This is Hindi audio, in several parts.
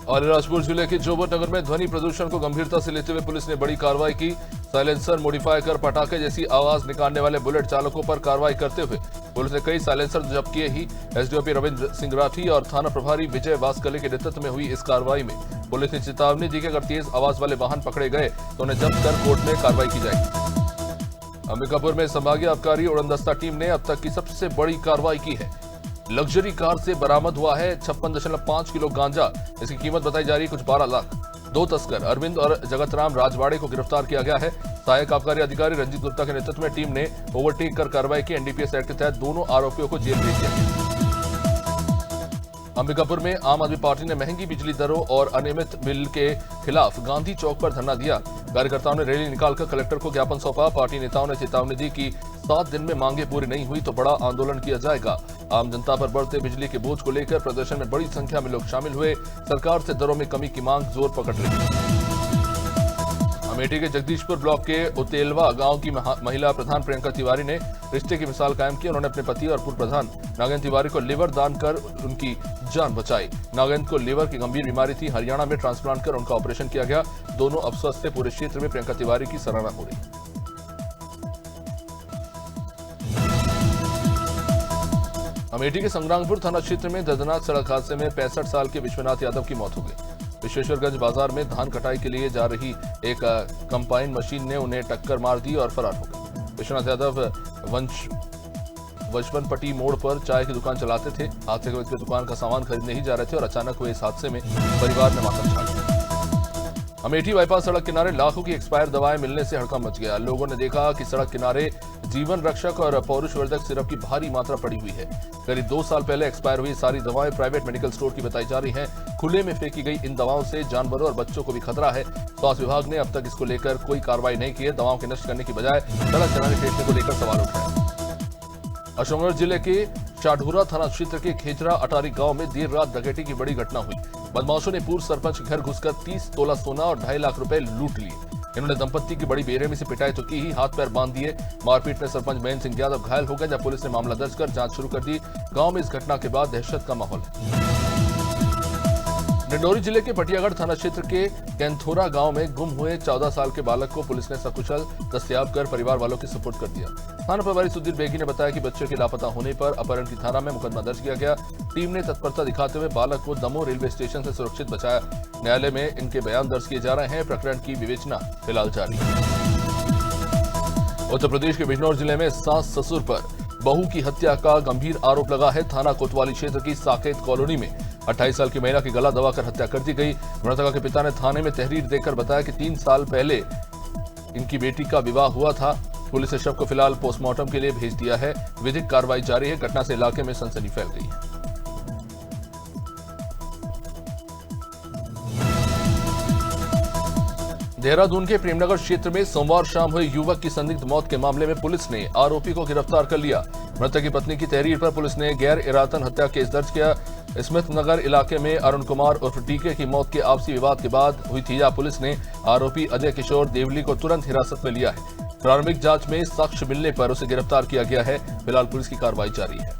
अलीराजपुर जिले के जोबर नगर में ध्वनि प्रदूषण को गंभीरता से लेते हुए पुलिस ने बड़ी कार्रवाई की। साइलेंसर मॉडिफाई कर पटाखे जैसी आवाज निकालने वाले बुलेट चालकों पर कार्रवाई करते हुए पुलिस ने कई साइलेंसर जब्त किए। ही एसडीओपी रविंद्र सिंह राठी और थाना प्रभारी विजय वास्कले के नेतृत्व में हुई इस कार्रवाई में पुलिस ने चेतावनी दी कि अगर तेज आवाज वाले वाहन पकड़े गए तो उन्हें जब्त कर कोर्ट में कार्रवाई की जाएगी। अंबिकापुर में संभागीय आबकारी उड़नदस्ता टीम ने अब तक की सबसे बड़ी कार्रवाई की है। लग्जरी कार से बरामद हुआ है 56.5 किलो गांजा। इसकी कीमत बताई जा रही है कुछ 12 लाख। 2 तस्कर अरविंद और जगतराम राजवाड़े को गिरफ्तार किया गया है। सहायक आबकारी अधिकारी रंजीत गुप्ता के नेतृत्व में टीम ने ओवरटेक कर कार्रवाई की। एनडीपीएस एक्ट के तहत दोनों आरोपियों को जेल भेज दिया गया। अंबिकापुर में आम आदमी पार्टी ने महंगी बिजली दरों और अनियमित बिल के खिलाफ गांधी चौक पर धरना दिया। कार्यकर्ताओं ने रैली निकालकर कलेक्टर को ज्ञापन सौंपा। पार्टी नेताओं ने चेतावनी दी कि 7 दिन में मांगे पूरी नहीं हुई तो बड़ा आंदोलन किया जाएगा। आम जनता पर बढ़ते बिजली के बोझ को लेकर प्रदर्शन में बड़ी संख्या में लोग शामिल हुए। सरकार से दरों में कमी की मांग जोर पकड़ रही है। अमेठी के जगदीशपुर ब्लॉक के उतेलवा गांव की महिला प्रधान प्रियंका तिवारी ने रिश्ते की मिसाल कायम की। उन्होंने अपने पति और पूर्व प्रधान नागेंद्र तिवारी को लिवर दान कर उनकी जान बचाई। नागेंद्र को लिवर की गंभीर बीमारी थी। हरियाणा में ट्रांसप्लांट कर उनका ऑपरेशन किया गया। दोनों अब स्वस्थ थे। पूरे क्षेत्र में प्रियंका तिवारी की सराहना हो रही है। अमेठी के संग्रामपुर थाना क्षेत्र में दर्दनाक सड़क हादसे में 65 साल के विश्वनाथ यादव की मौत हो गई। विश्वेश्वरगंज बाजार में धान कटाई के लिए जा रही एक कंबाइन मशीन ने उन्हें टक्कर मार दी और फरार हो गए। विश्वनाथ यादव वचपनपट्टी मोड़ पर चाय की दुकान चलाते थे। हादसे के वक्त दुकान का सामान खरीदने ही जा रहे थे और अचानक हुए इस हादसे में परिवार में मातम छा गया। अमेठी बाईपास सड़क किनारे लाखों की एक्सपायर दवाएं मिलने से हड़कंप मच गया। लोगों ने देखा कि सड़क किनारे जीवन रक्षक और पौरुषवर्धक सिरप की भारी मात्रा पड़ी हुई है। करीब 2 साल पहले एक्सपायर हुई सारी दवाएं प्राइवेट मेडिकल स्टोर की बताई जा रही हैं। खुले में फेंकी गई इन दवाओं से जानवरों और बच्चों को भी खतरा है। स्वास्थ्य विभाग ने अब तक इसको लेकर कोई कार्रवाई नहीं की है। दवाओं के नष्ट करने की बजाय सड़क किनारे फेंकने को लेकर सवाल उठाए। अशोकनगर जिले के चाढूरा थाना क्षेत्र के खेजरा अटारी गांव में देर रात डकैती की बड़ी घटना हुई। बदमाशों ने पूर्व सरपंच के घर घुसकर 30 तोला सोना और 2.5 लाख रुपए लूट लिए। इन्होंने दंपत्ति की बड़ी बेरहमी से पिटाई तो की ही, हाथ पैर बांध दिए। मारपीट में सरपंच महेंद्र सिंह यादव घायल हो गए। जब पुलिस ने मामला दर्ज कर जांच शुरू कर दी। गांव में इस घटना के बाद दहशत का माहौल है। डिंडोरी जिले के पटियागढ़ थाना क्षेत्र के कैंथोरा गांव में गुम हुए 14 साल के बालक को पुलिस ने सकुशल दस्तयाब कर परिवार वालों के सुपुर्द कर दिया। थाना प्रभारी सुधीर बेगी ने बताया कि बच्चे के लापता होने पर अपहरण की थाना में मुकदमा दर्ज किया गया। टीम ने तत्परता दिखाते हुए बालक को दमोह रेलवे स्टेशन से सुरक्षित बचाया। न्यायालय में इनके बयान दर्ज किए जा रहे हैं। प्रकरण की विवेचना फिलहाल जारी है। उत्तर प्रदेश के बिजनौर जिले में सास ससुर पर बहू की हत्या का गंभीर आरोप लगा है। थाना कोतवाली क्षेत्र की साकेत कॉलोनी में 28 साल की महिला की गला दबाकर हत्या कर दी गई। मृतका के पिता ने थाने में तहरीर देकर बताया कि 3 साल पहले इनकी बेटी का विवाह हुआ था। पुलिस ने शव को फिलहाल पोस्टमार्टम के लिए भेज दिया है। विधिक कार्रवाई जारी है। घटना से इलाके में सनसनी फैल गई है। देहरादून के प्रेमनगर क्षेत्र में सोमवार शाम हुए युवक की संदिग्ध मौत के मामले में पुलिस ने आरोपी को गिरफ्तार कर लिया। मृतक की पत्नी की तहरीर पर पुलिस ने गैर इरादतन हत्या केस दर्ज किया। स्मिथ नगर इलाके में अरुण कुमार उर्फ टीके की मौत के आपसी विवाद के बाद हुई थी। पुलिस ने आरोपी अजय किशोर देवली को तुरंत हिरासत में लिया है। प्रारंभिक जांच में साक्ष्य मिलने पर उसे गिरफ्तार किया गया है। फिलहाल पुलिस की कार्रवाई जारी है।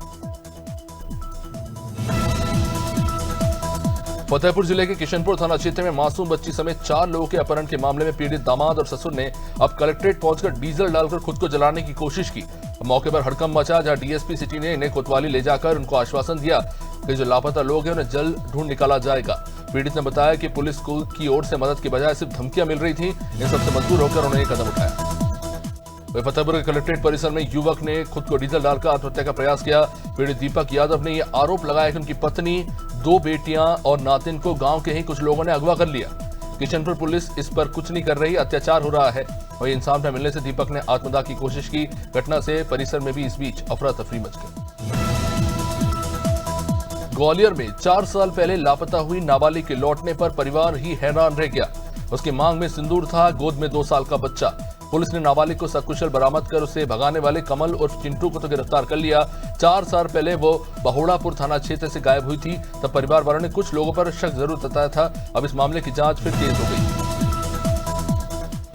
फतेहपुर जिले के किशनपुर थाना क्षेत्र में मासूम बच्ची समेत 4 लोगों के अपहरण के मामले में पीड़ित दामाद और ससुर ने अब कलेक्ट्रेट पहुंचकर डीजल डालकर खुद को जलाने की कोशिश की। मौके पर हड़कंप मचा, जहां डीएसपी सिटी ने इन्हें कोतवाली ले जाकर उनको आश्वासन दिया कि जो लापता लोग हैं उन्हें जल्द ढूंढ निकाला जाएगा। पीड़ित ने बताया कि पुलिस की ओर से मदद की बजाय सिर्फ धमकियां मिल रही थी। इन सबसे मजबूर होकर उन्होंने ये कदम उठाया। फतेहपुर के कलेक्ट्रेट परिसर में युवक ने खुद को डीजल डालकर आत्महत्या का प्रयास किया। पीड़ित दीपक यादव ने यह आरोप लगाया कि उनकी पत्नी, 2 बेटियां और नातिन को गांव के ही कुछ लोगों ने अगवा कर लिया। किशनपुर पुलिस इस पर कुछ नहीं कर रही, अत्याचार हो रहा है। वहीं इंसाफ न मिलने से दीपक ने आत्मदाह की कोशिश की। घटना से परिसर में भी इस बीच अफरा तफरी मच गई। ग्वालियर में 4 साल पहले लापता हुई नाबालिग के लौटने पर परिवार ही हैरान रह गया। उसकी मांग में सिंदूर था, गोद में 2 साल का बच्चा। पुलिस ने नाबालिग को सकुशल बरामद कर उसे भगाने वाले कमल उर्फ चिंटू को तो गिरफ्तार कर लिया। 4 साल पहले वो बहुड़ापुर थाना क्षेत्र से गायब हुई थी। तब परिवार वालों ने कुछ लोगों पर शक जरूर जताया था। अब इस मामले की जांच फिर तेज हो गई।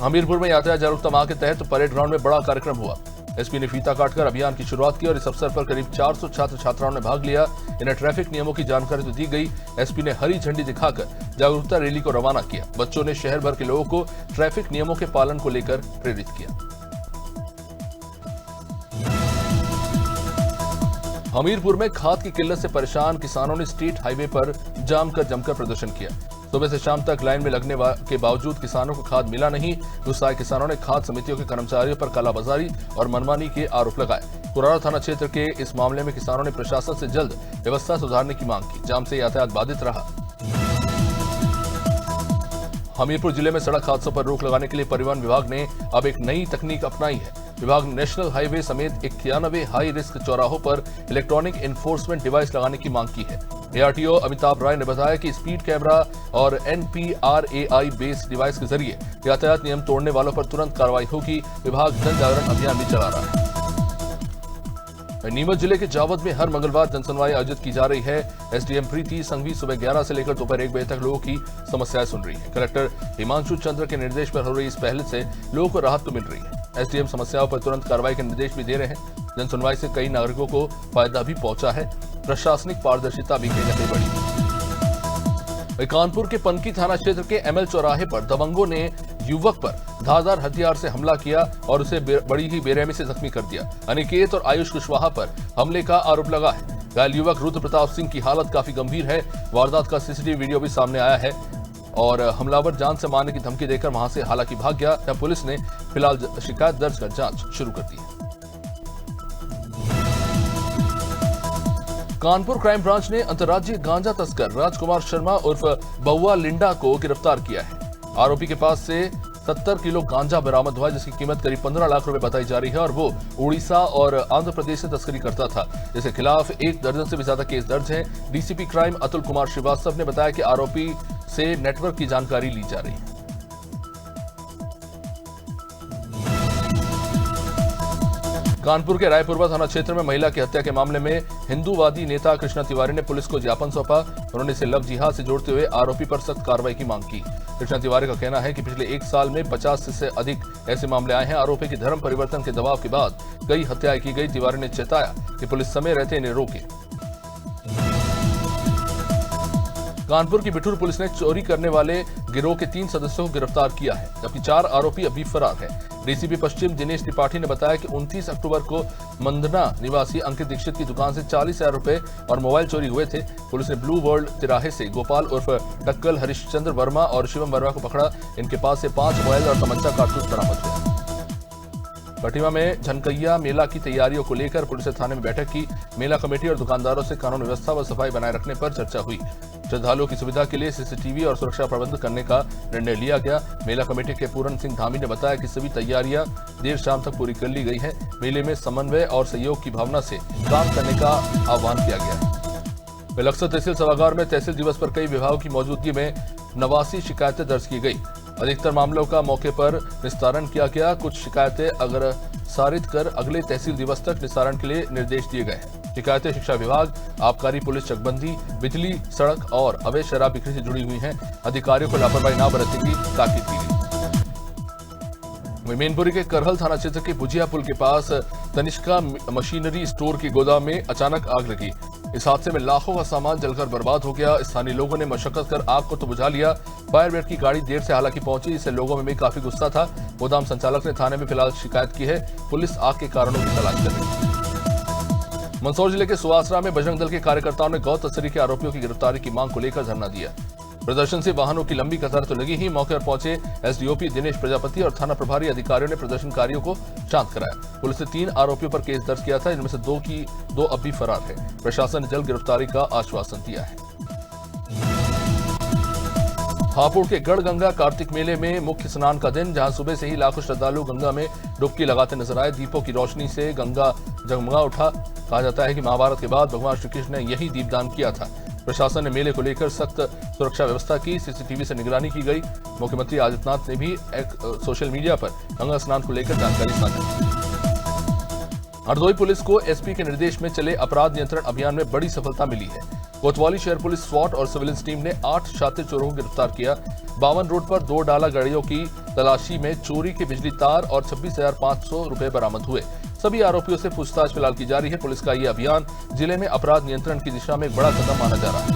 हमीरपुर में यातायात जागरूकता माह के तहत परेड ग्राउंड में बड़ा कार्यक्रम हुआ। एसपी ने फीता काटकर अभियान की शुरुआत की और इस अवसर पर करीब 400 छात्र छात्राओं ने भाग लिया। इन्हें ट्रैफिक नियमों की जानकारी तो दी गई। एसपी ने हरी झंडी दिखाकर जागरूकता रैली को रवाना किया। बच्चों ने शहर भर के लोगों को ट्रैफिक नियमों के पालन को लेकर प्रेरित किया। हमीरपुर में खाद की किल्लत से परेशान किसानों ने स्टेट हाईवे पर जमकर प्रदर्शन किया। सुबह से शाम तक लाइन में लगने के बावजूद किसानों को खाद मिला नहीं। गुस्साए किसानों ने खाद समितियों के कर्मचारियों पर कालाबाजारी और मनमानी के आरोप लगाए। कुरारा थाना क्षेत्र के इस मामले में किसानों ने प्रशासन से जल्द व्यवस्था सुधारने की मांग की। जाम से यातायात बाधित रहा। हमीरपुर जिले में सड़क हादसों पर रोक लगाने के लिए परिवहन विभाग ने अब एक नई तकनीक अपनाई है। विभाग ने नेशनल हाईवे समेत 91 हाई रिस्क चौराहों पर इलेक्ट्रॉनिक एनफोर्समेंट डिवाइस लगाने की मांग की है। एआरटीओ अमिताभ राय ने बताया कि स्पीड कैमरा और NPRAI बेस्ड डिवाइस के जरिए यातायात नियम तोड़ने वालों पर तुरंत कार्रवाई होगी। विभाग जन जागरण अभियान भी चला रहा है। नीमच जिले के जावद में हर मंगलवार जनसुनवाई आयोजित की जा रही है। एसडीएम प्रीति संघवी सुबह 11 से लेकर दोपहर 1 बजे तक लोगों की समस्याएं सुन रही है। कलेक्टर हिमांशु चंद्र के निर्देश पर हो रही इस पहल से लोगों को राहत तो मिल रही है। एसडीएम समस्याओं पर तुरंत कार्रवाई के निर्देश भी दे रहे हैं। जनसुनवाई से कई नागरिकों को फायदा भी पहुंचा है। प्रशासनिक पारदर्शिता भी कहीं न कहीं बढ़ी। कानपुर के पनकी थाना क्षेत्र के ML चौराहे पर दबंगों ने युवक पर धारदार हथियार से हमला किया और उसे बड़ी ही बेरहमी से जख्मी कर दिया। अनिकेत और आयुष कुशवाहा पर हमले का आरोप लगा है। घायल युवक रुद्र प्रताप सिंह की हालत काफी गंभीर है। वारदात का सीसीटीवी वीडियो भी सामने आया है और हमलावर जान से मारने की धमकी देकर वहां से हालांकि भाग गया। तब पुलिस ने फिलहाल शिकायत दर्ज कर जांच शुरू कर दी है। कानपुर क्राइम ब्रांच ने अंतर्राज्यीय गांजा तस्कर राजकुमार शर्मा उर्फ बउआ लिंडा को गिरफ्तार किया है। आरोपी के पास से 70 किलो गांजा बरामद हुआ, जिसकी कीमत करीब 15 लाख रुपए बताई जा रही है और वो उड़ीसा और आंध्र प्रदेश से तस्करी करता था। इसके खिलाफ 1 दर्जन से भी ज्यादा केस दर्ज है। डीसीपी क्राइम अतुल कुमार श्रीवास्तव ने बताया कि आरोपी से नेटवर्क की जानकारी ली जा रही है। कानपुर के रायपुरवा थाना क्षेत्र में महिला की हत्या के मामले में हिंदूवादी नेता कृष्णा तिवारी ने पुलिस को ज्ञापन सौंपा। उन्होंने इसे लव जिहाद से जोड़ते हुए आरोपी पर सख्त कार्रवाई की मांग की। कृष्णा तिवारी का कहना है कि पिछले 1 साल में 50 से अधिक ऐसे मामले आए हैं। आरोपी की धर्म परिवर्तन के दबाव के बाद कई हत्याएं की गई। तिवारी ने चेताया कि पुलिस समय रहते इन्हें रोके। कानपुर की बिठूर पुलिस ने चोरी करने वाले गिरोह के 3 सदस्यों को गिरफ्तार किया है, जबकि 4 आरोपी अभी फरार हैं। डीसीपी पश्चिम दिनेश त्रिपाठी ने बताया कि 29 अक्टूबर को मंदना निवासी अंकित दीक्षित की दुकान से 40,000 रुपए और मोबाइल चोरी हुए थे। पुलिस ने ब्लू वर्ल्ड तिराहे से गोपाल उर्फ टक्कल, हरिश्चंद्र वर्मा और शिवम वर्मा को पकड़ा। इनके पास से 5 मोबाइल और तमंचा कारतूस बरामद हुए। कटिवा में झनकैया मेला की तैयारियों को लेकर पुलिस ने थाने में बैठक की। मेला कमेटी और दुकानदारों से कानून व्यवस्था व सफाई बनाए रखने पर चर्चा हुई। श्रद्धालुओं की सुविधा के लिए सीसीटीवी और सुरक्षा प्रबंध करने का निर्णय लिया गया। मेला कमेटी के पूरन सिंह धामी ने बताया कि सभी तैयारियां देर शाम तक पूरी कर ली गई है। मेले में समन्वय और सहयोग की भावना से काम करने का आह्वान किया गया है। बिलखसर तहसील सभागार में तहसील दिवस पर कई विभागों की मौजूदगी में 89 शिकायतें दर्ज की गई। अधिकतर मामलों का मौके पर निस्तारण किया गया। कुछ शिकायतें अग्रसारित कर अगले तहसील दिवस तक निस्तारण के लिए निर्देश दिए गए हैं। शिकायतें शिक्षा विभाग, आबकारी, पुलिस चकबंदी, बिजली, सड़क और अवैध शराब बिक्री से जुड़ी हुई हैं। अधिकारियों को लापरवाही न बरतने की ताकीद की गई। मैनपुरी के करहल थाना क्षेत्र के भुजिया पुल के पास तनिष्का मशीनरी स्टोर के गोदाम में अचानक आग लगी। इस हादसे में लाखों का सामान जलकर बर्बाद हो गया। स्थानीय लोगों ने मशक्कत कर आग को तो बुझा लिया। फायर ब्रिगेड की गाड़ी देर से हालांकि पहुंची, जिससे लोगों में भी काफी गुस्सा था। गोदाम संचालक ने थाने में फिलहाल शिकायत की है। पुलिस आग के कारणों की तलाश कर रही है। मंदसौर जिले के सुवासरा में बजरंग दल के कार्यकर्ताओं ने गौ तस्करी के आरोपियों की गिरफ्तारी की मांग को लेकर धरना दिया। प्रदर्शन से वाहनों की लंबी कतार तो लगी ही। मौके पर पहुंचे एसडीओपी दिनेश प्रजापति और थाना प्रभारी अधिकारियों ने प्रदर्शनकारियों को शांत कराया। पुलिस ने 3 आरोपियों पर केस दर्ज किया था, इनमें से 2 अब भी फरार है। प्रशासन ने जल्द गिरफ्तारी का आश्वासन दिया है। हापुड़ के गढ़गंगा कार्तिक मेले में मुख्य स्नान का दिन, जहां सुबह से ही लाखों श्रद्धालु गंगा में डुबकी लगाते नजर आए। दीपों की रोशनी से गंगा जगमगा उठा। कहा जाता है कि महाभारत के बाद भगवान श्री कृष्ण ने यही दीपदान किया था। प्रशासन ने मेले को लेकर सख्त सुरक्षा व्यवस्था की। सीसीटीवी से निगरानी की गई। मुख्यमंत्री आदित्यनाथ ने भी सोशल मीडिया पर गंगा स्नान को लेकर जानकारी साझा की। हरदोई पुलिस को एसपी के निर्देश में चले अपराध नियंत्रण अभियान में बड़ी सफलता मिली है। कोतवाली शहर पुलिस स्वाट और सिविजिलेंस टीम ने 8 शातिर चोरों को गिरफ्तार किया। 52 रोड पर 2 डाला गाड़ियों की तलाशी में चोरी के बिजली तार और 26,500 रुपए बरामद हुए। सभी आरोपियों से पूछताछ फिलहाल की जा रही है। पुलिस का यह अभियान जिले में अपराध नियंत्रण की दिशा में एक बड़ा कदम माना जा रहा है।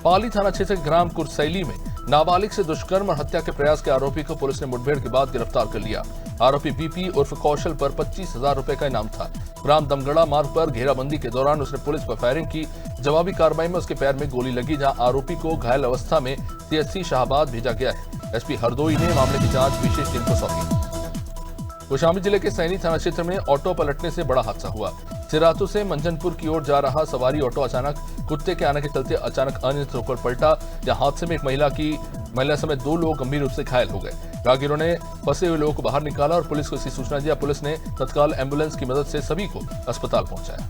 पाली थाना क्षेत्र के ग्राम कुरसैली में नाबालिग से दुष्कर्म और हत्या के प्रयास के आरोपी को पुलिस ने मुठभेड़ के बाद गिरफ्तार कर लिया। आरोपी बीपी उर्फ कौशल पर 25,000 रुपए का इनाम था। ग्राम दमगढ़ा मार्ग पर घेराबंदी के दौरान उसने पुलिस पर फायरिंग की। जवाबी कार्रवाई में उसके पैर में गोली लगी, जहां आरोपी को घायल अवस्था में सीएचसी शाहबाद भेजा गया है। एसपी हरदोई ने मामले की जांच विशेष टीम को सौंपी। कौशाम्बी जिले के सैनी थाना क्षेत्र में ऑटो पलटने से बड़ा हादसा हुआ। सिरातू से मंजनपुर की ओर जा रहा सवारी ऑटो अचानक कुत्ते के आने के चलते अचानक अनियंत्रित होकर पलटा, जहां हादसे में एक महिला समेत 2 लोग गंभीर रूप से घायल हो गए। राहगीरों ने फंसे हुए लोगों को बाहर निकाला और पुलिस को इसकी सूचना दिया। पुलिस ने तत्काल एम्बुलेंस की मदद से सभी को अस्पताल पहुंचाया।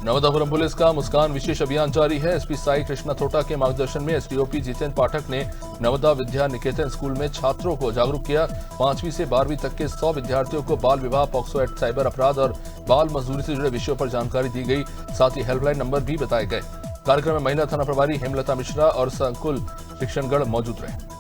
नवदापुरम पुलिस का मुस्कान विशेष अभियान जारी है। एसपी साई कृष्णा थोटा के मार्गदर्शन में एसडीओपी जितेंद्र पाठक ने नवदा विद्या निकेतन स्कूल में छात्रों को जागरूक किया। 5वीं से 12वीं तक के 100 विद्यार्थियों को बाल विवाह, पॉक्सो एक्ट, साइबर अपराध और बाल मजदूरी से जुड़े विषयों पर जानकारी दी गई। साथ ही हेल्पलाइन नंबर भी बताए गए। कार्यक्रम में महिला थाना प्रभारी हेमलता मिश्रा और संकुल शिक्षणगढ़ मौजूद रहे।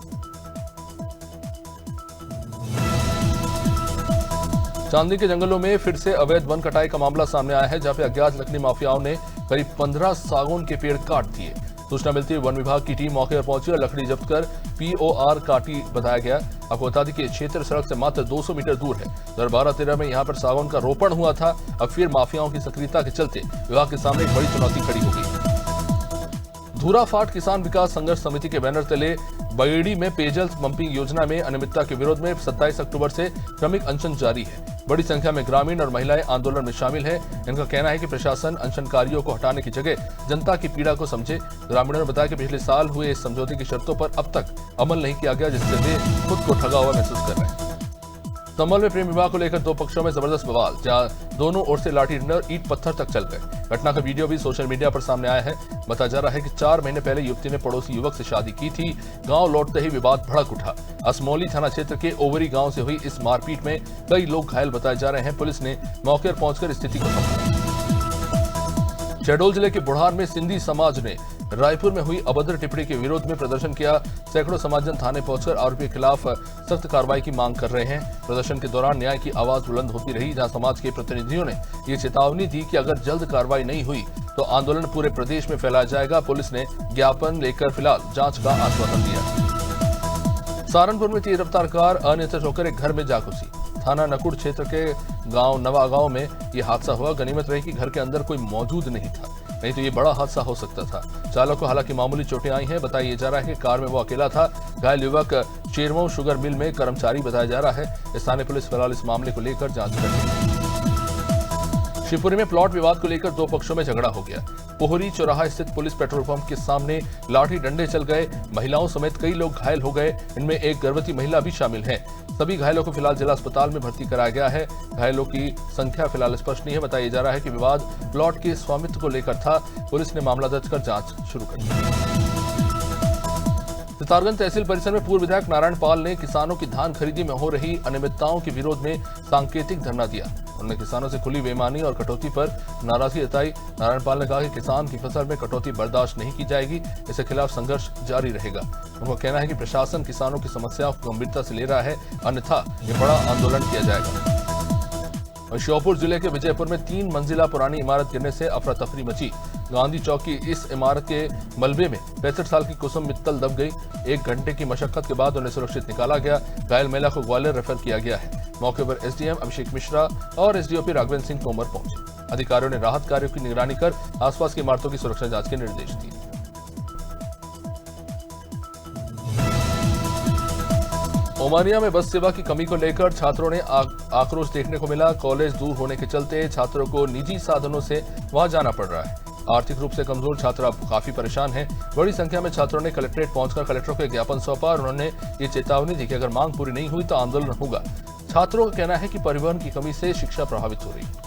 चांदनी के जंगलों में फिर से अवैध वन कटाई का मामला सामने आया है, जहां पे अज्ञात लकड़ी माफियाओं ने करीब 15 सागौन के पेड़ काट दिए। सूचना मिलती है वन विभाग की टीम मौके पर पहुंची और लकड़ी जब्त कर पीओआर काटी बताया गया। आपको बता दें कि ये क्षेत्र सड़क से मात्र 200 मीटर दूर है। 2012-13 में यहां पर सागौन का रोपण हुआ था। अब फिर माफियाओं की सक्रियता के चलते विभाग के सामने एक बड़ी चुनौती खड़ी हो गई। धूराफाट किसान विकास संघर्ष समिति के बैनर तले बगेड़ी में पेयजल पंपिंग योजना में अनियमितता के विरोध में 27 अक्टूबर से क्रमिक अनशन जारी है। बड़ी संख्या में ग्रामीण और महिलाएं आंदोलन में शामिल हैं। इनका कहना है कि प्रशासन अनशनकारियों को हटाने की जगह जनता की पीड़ा को समझे। ग्रामीणों ने बताया कि पिछले साल हुए इस समझौते की शर्तों पर अब तक अमल नहीं किया गया, जिससे वे खुद को ठगा हुआ महसूस कर रहे हैं। संभल में प्रेम विवाह को लेकर 2 पक्षों में जबरदस्त बवाल, जहां दोनों ओर से लाठी डंडा ईंट पत्थर तक चल गए। घटना का वीडियो भी सोशल मीडिया पर सामने आया है। बताया जा रहा है कि 4 महीने पहले युवती ने पड़ोसी युवक से शादी की थी। गांव लौटते ही विवाद भड़क उठा। असमौली थाना क्षेत्र के ओवरी गांव से हुई इस मारपीट में कई लोग घायल बताए जा रहे हैं। पुलिस ने मौके पर पहुंचकर स्थिति को संभाला। शहडोल जिले के बुढ़ार में सिंधी समाज ने रायपुर में हुई अभद्र टिप्पणी के विरोध में प्रदर्शन किया। सैकड़ों समाजजन थाने पहुंचकर आरोपी के खिलाफ सख्त कार्रवाई की मांग कर रहे हैं। प्रदर्शन के दौरान न्याय की आवाज बुलंद होती रही, जहां समाज के प्रतिनिधियों ने ये चेतावनी दी कि अगर जल्द कार्रवाई नहीं हुई तो आंदोलन पूरे प्रदेश में फैलाया जाएगा। पुलिस ने ज्ञापन लेकर फिलहाल जांच का आश्वासन दिया। सहारनपुर में तेज रफ्तार कार अनियंत्रित होकर एक घर में जा घुसी। थाना नकुड़ क्षेत्र के गांव नवागांव में यह हादसा हुआ। गनीमत रही कि घर के अंदर कोई मौजूद नहीं था, नहीं तो ये बड़ा हादसा हो सकता था। चालक को हालांकि मामूली चोटें आई हैं। बताया जा रहा है कि कार में वो अकेला था। घायल युवक शेरमऊ शुगर मिल में कर्मचारी बताया जा रहा है। स्थानीय पुलिस फिलहाल इस मामले को लेकर जांच कर रही है। शिवपुरी में प्लॉट विवाद को लेकर 2 पक्षों में झगड़ा हो गया। पोहरी चौराहा स्थित पुलिस पेट्रोल पंप के सामने लाठी डंडे चल गए। महिलाओं समेत कई लोग घायल हो गए। इनमें एक गर्भवती महिला भी शामिल है। सभी घायलों को फिलहाल जिला अस्पताल में भर्ती कराया गया है। घायलों की संख्या फिलहाल स्पष्ट नहीं है। बताया जा रहा है कि विवाद प्लॉट के स्वामित्व को लेकर था। पुलिस ने मामला दर्ज कर जांच शुरू कर दी। सितारगंज तहसील परिसर में पूर्व विधायक नारायण पाल ने किसानों की धान खरीदी में हो रही अनियमितताओं के विरोध में सांकेतिक धरना दिया। उन्होंने किसानों से खुली बेईमानी और कटौती पर नाराजगी जताई। नारायण पाल ने कहा कि किसान की फसल में कटौती बर्दाश्त नहीं की जाएगी। इसके खिलाफ संघर्ष जारी रहेगा। उनका कहना है कि प्रशासन किसानों की समस्याओं को गंभीरता से ले रहा है, अन्यथा ये बड़ा आंदोलन किया जाएगा। और श्योपुर जिले के विजयपुर में 3 मंजिला पुरानी इमारत गिरने से अफरा तफरी मची। गांधी चौक की इस इमारत के मलबे में 65 साल की कुसुम मित्तल दब गई। 1 घंटे की मशक्कत के बाद उन्हें सुरक्षित निकाला गया। घायल महिला को ग्वालियर रेफर किया गया है। मौके पर एसडीएम अभिषेक मिश्रा और एसडीओपी राघवेंद्र सिंह तोमर पहुंचे। अधिकारियों ने राहत कार्यों की निगरानी कर आसपास की इमारतों की सुरक्षा जांच के निर्देश दिए। ओमानिया में बस सेवा की कमी को लेकर छात्रों ने आक्रोश देखने को मिला। कॉलेज दूर होने के चलते छात्रों को निजी साधनों से वहां जाना पड़ रहा है। आर्थिक रूप से कमजोर छात्र अब काफी परेशान हैं। बड़ी संख्या में छात्रों ने कलेक्ट्रेट पहुंचकर कलेक्टर को एक ज्ञापन सौंपा और उन्होंने ये चेतावनी दी कि अगर मांग पूरी नहीं हुई तो आंदोलन होगा। छात्रों का कहना है कि परिवहन की कमी से शिक्षा प्रभावित हो रही है।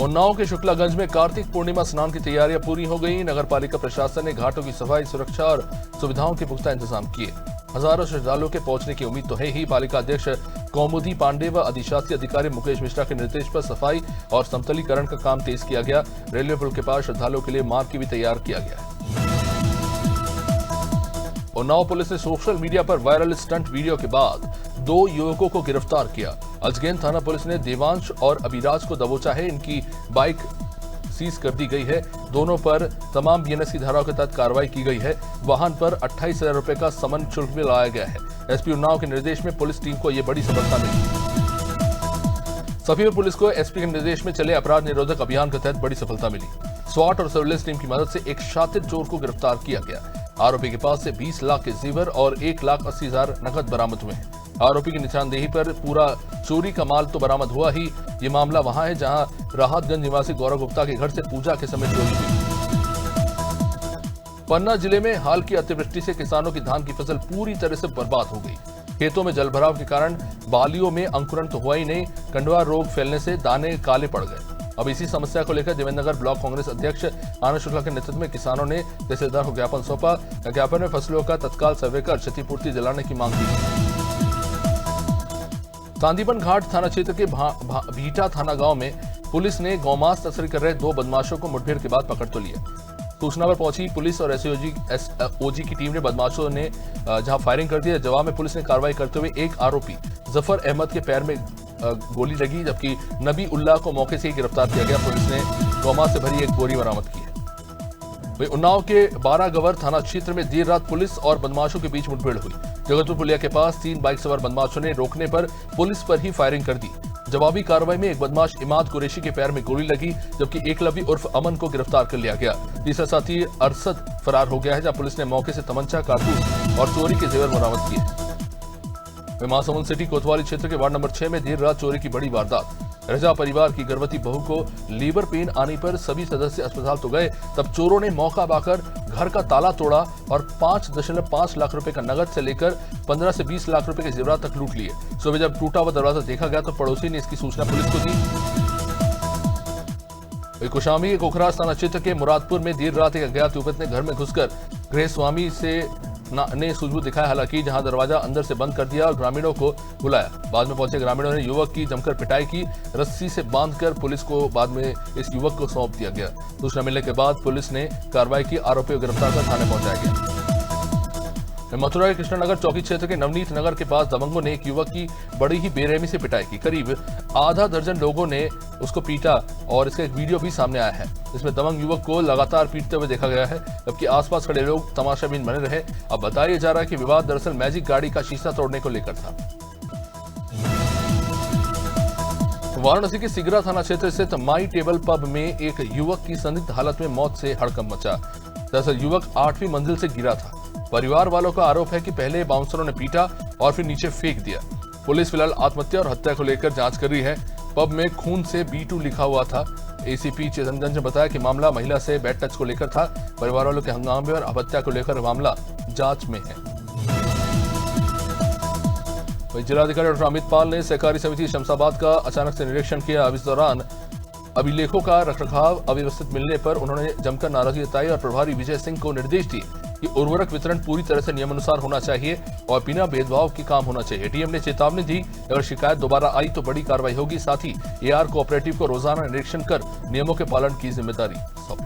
उन्नाव के शुक्लागंज में कार्तिक पूर्णिमा स्नान की तैयारियां पूरी हो गई। नगर पालिका प्रशासन ने घाटों की सफाई, सुरक्षा और सुविधाओं के पुख्ता इंतजाम किए। हजारों श्रद्धालुओं के पहुंचने की उम्मीद तो है ही। पालिका अध्यक्ष कौमुदी पांडे व अधिशासी अधिकारी मुकेश मिश्रा के निर्देश पर सफाई और समतलीकरण का काम तेज किया गया। रेलवे पुल के पास श्रद्धालुओं के लिए मार्ग भी तैयार किया गया है। उन्नाव पुलिस ने सोशल मीडिया पर वायरल स्टंट वीडियो के बाद 2 युवकों को गिरफ्तार किया। अजगैन थाना पुलिस ने देवांश और अभिराज को दबोचा है। इनकी बाइक सीज कर दी गई है। दोनों पर तमाम बीएनएस की धाराओं के तहत कार्रवाई की गई है। वाहन पर 28,000 रुपए का समन शुल्क भी लगाया गया है। एसपी उन्नाव के निर्देश में पुलिस टीम को यह बड़ी सफलता मिली। सफीपुर पुलिस को एसपी के निर्देश में चले अपराध निरोधक अभियान के तहत बड़ी सफलता मिली। स्वाट और सर्विलेंस टीम की मदद से एक शातिर चोर को गिरफ्तार किया गया। आरोपी के पास से 20 लाख के जेवर और 1,80,000 नकद बरामद हुए हैं। आरोपी की निशानदेही पर पूरा चोरी का माल तो बरामद हुआ ही। ये मामला वहां है जहां राहतगंज निवासी गौरव गुप्ता के घर से पूजा के समय चोरी हुई। पन्ना जिले में हाल की अतिवृष्टि से किसानों की धान की फसल पूरी तरह से बर्बाद हो गई। खेतों में जलभराव के कारण बालियों में अंकुरण तो हुआ ही नहीं, कंडवा रोग फैलने से दाने काले पड़ गए। अब इसी समस्या को लेकर देवेंद्रनगर ब्लॉक कांग्रेस अध्यक्ष आनंद शुक्ला के नेतृत्व में किसानों ने तहसीलदार को ज्ञापन सौंपा। ज्ञापन में फसलों का तत्काल सर्वे कर क्षतिपूर्ति दिलाने की मांग की। चांदीपन घाट थाना क्षेत्र के भीटा थाना गांव में पुलिस ने गौमांस तस्करी कर रहे 2 बदमाशों को मुठभेड़ के बाद पकड़ तो लिया। सूचना पर पहुंची पुलिस और एसओजी की टीम ने बदमाशों ने जहां फायरिंग कर दी। जवाब में पुलिस ने कार्रवाई करते हुए एक आरोपी जफर अहमद के पैर में गोली लगी, जबकि नबी उल्लाह को मौके से ही गिरफ्तार किया गया। पुलिस ने गौमांस से भरी एक बोरी बरामद की है। वहीं उन्नाव के 12 गवर थाना क्षेत्र में देर रात पुलिस और बदमाशों के बीच मुठभेड़ हुई। जगतपुर पुलिया के पास 3 बाइक सवार बदमाशों ने रोकने पर पुलिस पर ही फायरिंग कर दी। जवाबी कार्रवाई में एक बदमाश इमाद कुरैशी के पैर में गोली लगी, जबकि एकलव्य उर्फ अमन को गिरफ्तार कर लिया गया। तीसरा साथी अरसद फरार हो गया है, जहां पुलिस ने मौके से तमंचा, कारतूस और चोरी के जेवर बरामद किए। महासमुंद सिटी कोतवाली क्षेत्र के वार्ड नंबर 6 में देर रात चोरी की बड़ी वारदात। रजा परिवार की गर्भवती बहू को लीवर पेन आने पर सभी सदस्य अस्पताल तो गए, तब चोरों ने मौका पाकर घर का ताला तोड़ा और 5.5 लाख रुपए का नगद से लेकर 15 से 20 लाख रुपए के जेवरात तक लूट लिए। सुबह जब टूटा हुआ दरवाजा देखा गया तो पड़ोसी ने इसकी सूचना पुलिस को दी। कुशामी के कोखराज थाना क्षेत्र के मुरादपुर में देर रात एक अज्ञात युवक ने घर में घुसकर गृह स्वामी ने सूझबूझ दिखाया। हालांकि जहां दरवाजा अंदर से बंद कर दिया और ग्रामीणों को बुलाया। बाद में पहुंचे ग्रामीणों ने युवक की जमकर पिटाई की। रस्सी से बांधकर पुलिस को बाद में इस युवक को सौंप दिया गया। सूचना मिलने के बाद पुलिस ने कार्रवाई की। आरोपियों को गिरफ्तार कर थाने पहुंचाया गया। मथुरा के कृष्णनगर चौकी क्षेत्र के नवनीत नगर के पास दबंगों ने एक युवक की बड़ी ही बेरहमी से पिटाई की। करीब आधा दर्जन लोगों ने उसको पीटा और इसका एक वीडियो भी सामने आया है। इसमें दबंग युवक को लगातार पीटते हुए देखा गया है, जबकि आसपास खड़े लोग तमाशाबीन बने रहे। अब बताया जा रहा है कि विवाद दरअसल मैजिक गाड़ी का शीशा तोड़ने को लेकर था। वाराणसी के सिगरा थाना क्षेत्र स्थित माई टेबल पब में एक युवक की संदिग्ध हालत में मौत से हड़कंप मचा। दरअसल युवक 8वीं मंजिल से गिरा था। परिवार वालों का आरोप है कि पहले बाउंसरों ने पीटा और फिर नीचे फेंक दिया। पुलिस फिलहाल आत्महत्या और हत्या को लेकर जांच कर रही है। पब में खून से B2 लिखा हुआ था। एसीपी चेतनगंज ने बताया कि मामला महिला से बैड टच को लेकर था। परिवार वालों के हंगामे और हत्या को लेकर मामला जांच में है। जिलाधिकारी डॉक्टर अमित पाल ने सहकारी समिति शमशाबाद का अचानक से निरीक्षण किया। अब इस दौरान अभिलेखों का रखरखाव अव्यवस्थित मिलने पर उन्होंने जमकर नाराजगी जताई और प्रभारी विजय सिंह को निर्देश दिए कि उर्वरक वितरण पूरी तरह से नियमानुसार होना चाहिए और बिना भेदभाव के काम होना चाहिए। डीएम ने चेतावनी दी, अगर शिकायत दोबारा आई तो बड़ी कार्रवाई होगी। साथ ही एआर कोऑपरेटिव को रोजाना निरीक्षण कर नियमों के पालन की जिम्मेदारी सौंपी।